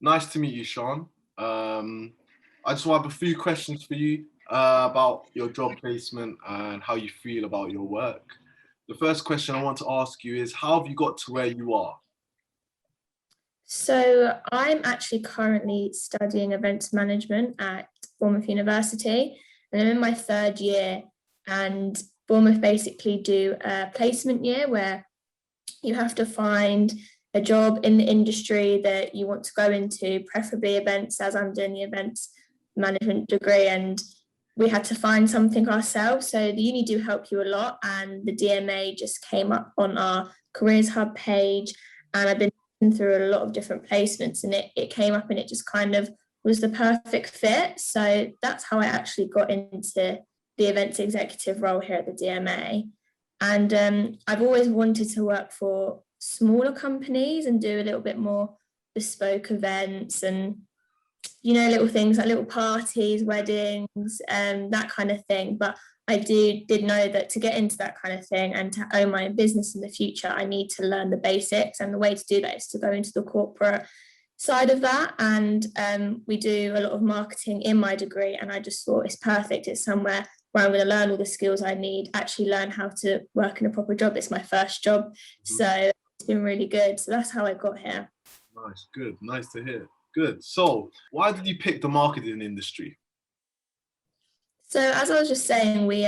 Nice to meet you, Sean. I just have a few questions for you about your job placement and how you feel about your work. The first question I want to ask you is, how have you got to where you are? So I'm actually currently studying events management at Bournemouth University, and I'm in my third year. And Bournemouth basically do a placement year where you have to find a job in the industry that you want to go into, preferably events, as I'm doing the events management degree. And we had to find something ourselves. So the uni do help you a lot, and the DMA just came up on our careers hub page, and I've been through a lot of different placements, and it came up and it just kind of was the perfect fit. So that's how I actually got into the events executive role here at the DMA. And I've always wanted to work for smaller companies and do a little bit more bespoke events and, little things like little parties, weddings, that kind of thing. But I did know that to get into that kind of thing and to own my own business in the future, I need to learn the basics. And the way to do that is to go into the corporate side of that. And we do a lot of marketing in my degree. And I just thought it's perfect. It's somewhere where I'm going to learn all the skills I need, actually learn how to work in a proper job. It's my first job. So it's been really good. So that's how I got here. Nice, good, nice to hear. Good. So why did you pick the marketing industry? So as I was just saying, we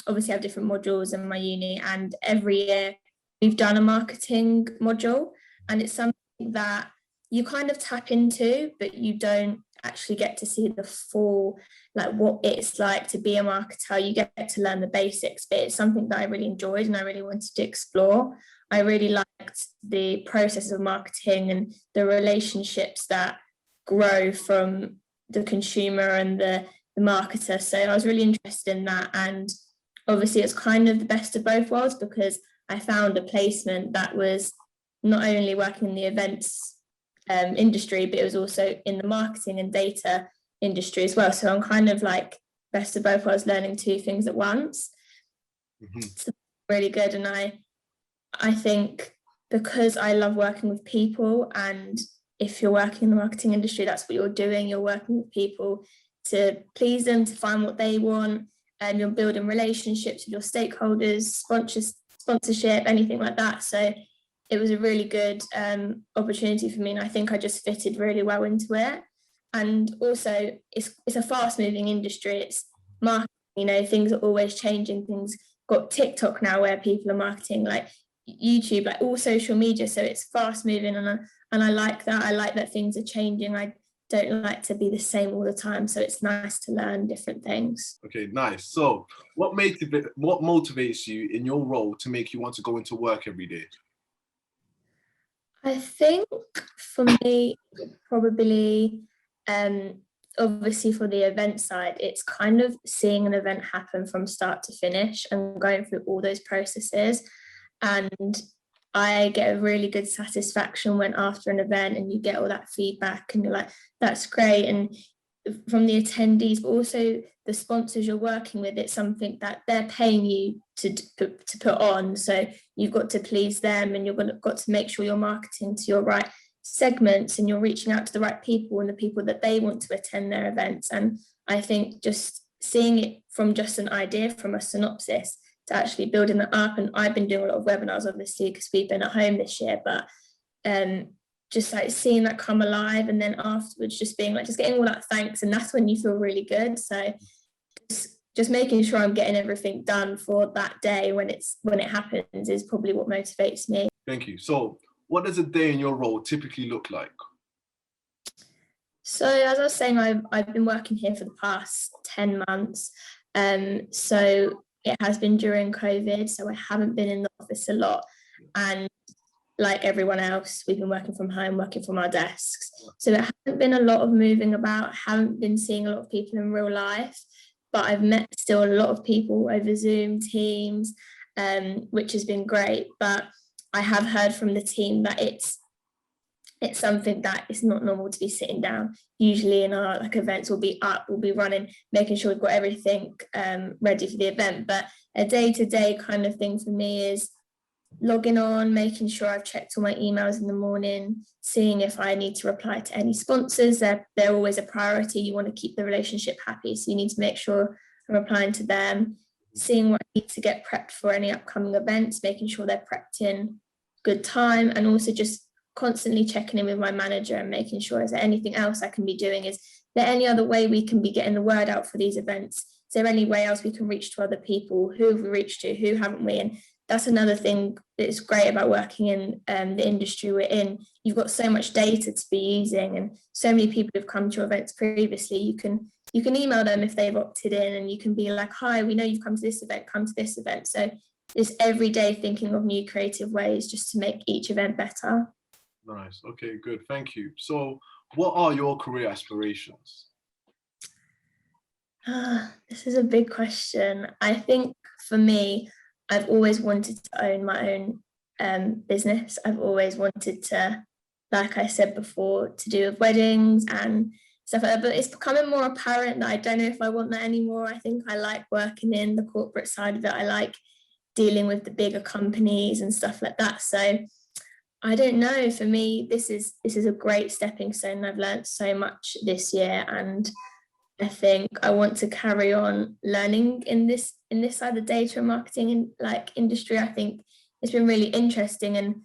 obviously have different modules in my uni, and every year we've done a marketing module, and it's something that you kind of tap into, but you don't actually get to see the full, like what it's like to be a marketer. You get to learn the basics, but it's something that I really enjoyed and I really wanted to explore. I really liked the process of marketing and the relationships that grow from the consumer and the marketer. So I was really interested in that. And obviously it's kind of the best of both worlds, because I found a placement that was not only working in the events industry, but it was also in the marketing and data industry as well. So I'm kind of like best of both worlds, learning two things at once. So really good. And I think because I love working with people, and if you're working in the marketing industry, that's what you're doing. You're working with people to please them, to find what they want, and you're building relationships with your stakeholders, sponsorship, anything like that. So it was a really good opportunity for me, and I think I just fitted really well into it. And also, it's a fast-moving industry. It's marketing, things are always changing. Things got TikTok now, where people are marketing, like YouTube, like all social media. So it's fast-moving, and I like that. I like that things are changing. I don't like to be the same all the time. So it's nice to learn different things. Okay, nice. So what motivates you in your role to make you want to go into work every day? I think for me, probably, obviously for the event side, it's kind of seeing an event happen from start to finish and going through all those processes. And I get a really good satisfaction when after an event and you get all that feedback and you're like, that's great. And from the attendees, but also the sponsors you're working with, it's something that they're paying you to put on. So you've got to please them, and got to make sure you're marketing to your right segments, and you're reaching out to the right people and the people that they want to attend their events. And I think just seeing it from just an idea, from a synopsis, to actually building that up. And I've been doing a lot of webinars, obviously, because we've been at home this year, but just like seeing that come alive, and then afterwards just being like, just getting all that thanks, and that's when you feel really good. So just making sure I'm getting everything done for that day when it happens is probably what motivates me. Thank you. So what does a day in your role typically look like? So as I was saying, I've been working here for the past 10 months. So it has been during COVID, so I haven't been in the office a lot. And like everyone else, we've been working from home, working from our desks. So there hasn't been a lot of moving about, haven't been seeing a lot of people in real life, but I've met still a lot of people over Zoom, Teams, which has been great. But I have heard from the team that it's something that it's not normal to be sitting down. Usually in our events, we'll be up, we'll be running, making sure we've got everything ready for the event. But a day-to-day kind of thing for me is logging on, making sure I've checked all my emails in the morning, seeing if I need to reply to any sponsors. They're always a priority. You want to keep the relationship happy, so you need to make sure I'm replying to them, seeing what I need to get prepped for any upcoming events, making sure they're prepped in good time, and also just constantly checking in with my manager and making sure, is there anything else I can be doing? Is there any other way we can be getting the word out for these events? Is there any way else we can reach to other people? Who have we reached to? Who haven't we? And that's another thing that's great about working in the industry we're in. You've got so much data to be using, and so many people who've come to your events previously. You can email them if they've opted in, and you can be like, hi, we know you've come to this event, come to this event. So it's every day thinking of new creative ways just to make each event better. Nice. Okay, good. Thank you. So what are your career aspirations? This is a big question. I think for me, I've always wanted to own my own business. I've always wanted to, like I said before, to do with weddings and stuff like that. But it's becoming more apparent that I don't know if I want that anymore. I think I like working in the corporate side of it. I like dealing with the bigger companies and stuff like that. So I don't know. For me, this is a great stepping stone. I've learned so much this year, and I think I want to carry on learning in this side of data and marketing and like industry. I think it's been really interesting, and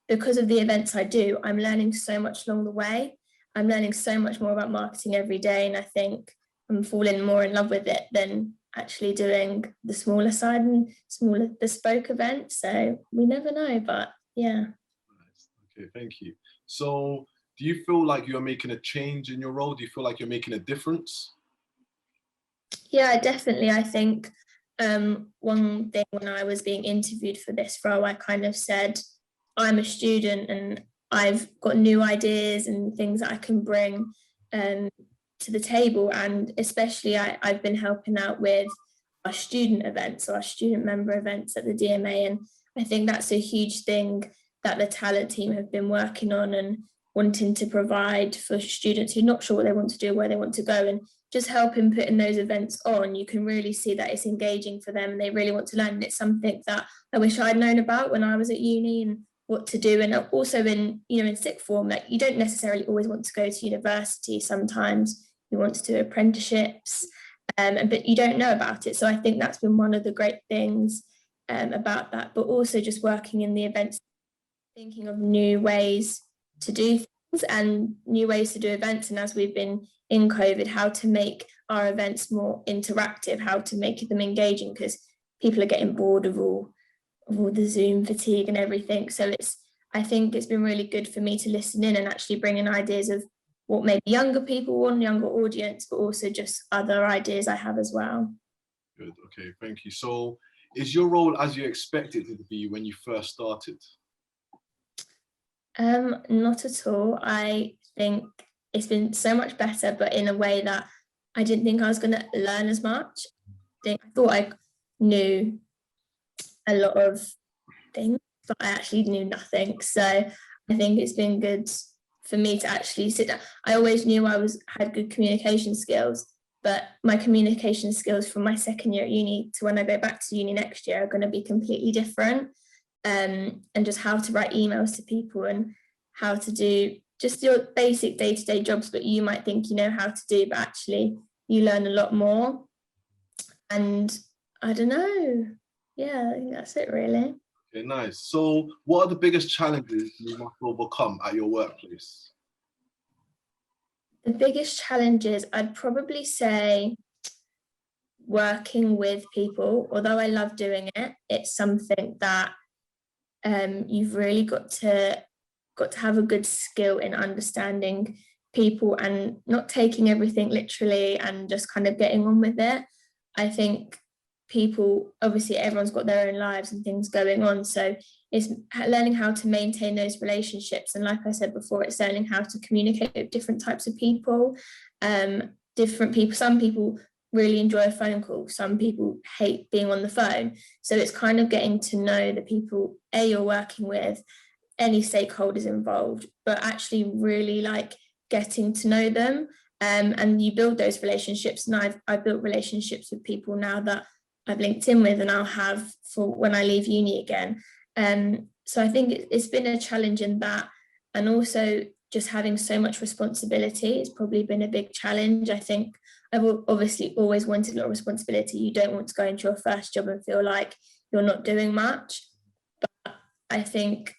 because of the events I do, I'm learning so much along the way. I'm learning so much more about marketing every day, and I think I'm falling more in love with it than actually doing the smaller side and smaller bespoke events. So we never know, but yeah. Nice. Okay, thank you. So do you feel like you're making a change in your role? Do you feel like you're making a difference? Yeah, definitely. I think one thing when I was being interviewed for this role, I kind of said, I'm a student and I've got new ideas and things that I can bring to the table. And especially I've been helping out with our student events or our student member events at the DMA. And I think that's a huge thing that the talent team have been working on and wanting to provide for students who are not sure what they want to do, where they want to go, and just helping putting those events on. You can really see that it's engaging for them and they really want to learn. And it's something that I wish I'd known about when I was at uni and what to do. And also in sixth form, like you don't necessarily always want to go to university. Sometimes you want to do apprenticeships, but you don't know about it. So I think that's been one of the great things about that, but also just working in the events, thinking of new ways to do things and new ways to do events. And as we've been in COVID, how to make our events more interactive, how to make them engaging, because people are getting bored of all the Zoom fatigue and everything. So I think it's been really good for me to listen in and actually bring in ideas of what maybe younger people want, younger audience, but also just other ideas I have as well. Good. Okay, thank you. So is your role as you expected it to be when you first started? Not at all. I think it's been so much better, but in a way that I didn't think I was going to learn as much. I thought I knew a lot of things, but I actually knew nothing. So I think it's been good for me to actually sit down. I always knew I had good communication skills, but my communication skills from my second year at uni to when I go back to uni next year are going to be completely different. And just how to write emails to people and how to do just your basic day-to-day jobs, but you might think you know how to do, but actually you learn a lot more. And I don't know. Yeah, I think that's it really. Okay, nice. So what are the biggest challenges you must overcome at your workplace? The biggest challenges, I'd probably say working with people. Although I love doing it, it's something that you've really got to have a good skill in understanding people and not taking everything literally and just kind of getting on with it. I think people, obviously everyone's got their own lives and things going on, so it's learning how to maintain those relationships. And like I said before, it's learning how to communicate with different types of people. Some people really enjoy a phone call, some people hate being on the phone. So it's kind of getting to know the people you're working with, any stakeholders involved, but actually really like getting to know them. And you build those relationships. And I've built relationships with people now that I've linked in with and I'll have for when I leave uni again. So I think it's been a challenge in that, and also just having so much responsibility has probably been a big challenge. I think I've obviously always wanted a lot of responsibility. You don't want to go into your first job and feel like you're not doing much. But I think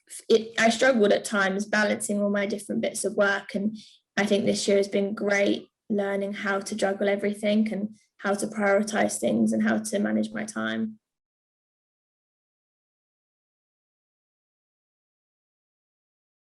I struggled at times balancing all my different bits of work. And I think this year has been great learning how to juggle everything and how to prioritize things and how to manage my time.